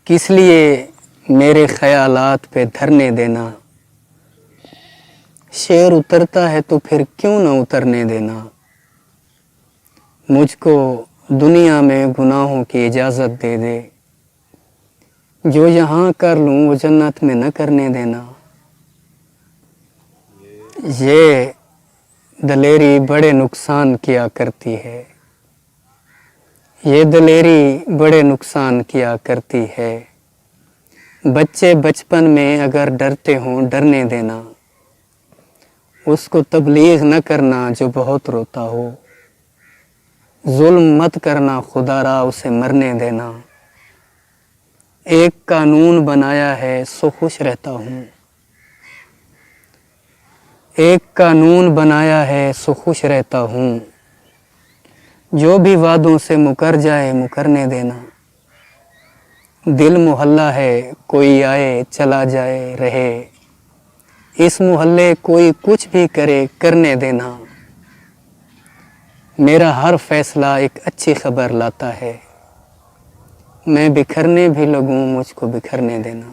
کس لیے میرے خیالات پہ دھرنے دینا، شعر اترتا ہے تو پھر کیوں نہ اترنے دینا، مجھ کو دنیا میں گناہوں کی اجازت دے دے، جو یہاں کر لوں وہ جنت میں نہ کرنے دینا۔ یہ دلیری بڑے نقصان کیا کرتی ہے، یہ دلیری بڑے نقصان کیا کرتی ہے، بچے بچپن میں اگر ڈرتے ہوں ڈرنے دینا، اس کو تبلیغ نہ کرنا جو بہت روتا ہو، ظلم مت کرنا خدا را اسے مرنے دینا، ایک قانون بنایا ہے سو خوش رہتا ہوں، ایک قانون بنایا ہے سو خوش رہتا ہوں، جو بھی وعدوں سے مکر جائے مکرنے دینا، دل محلہ ہے کوئی آئے چلا جائے رہے، اس محلے کوئی کچھ بھی کرے کرنے دینا، میرا ہر فیصلہ ایک اچھی خبر لاتا ہے، میں بکھرنے بھی لگوں مجھ کو بکھرنے دینا۔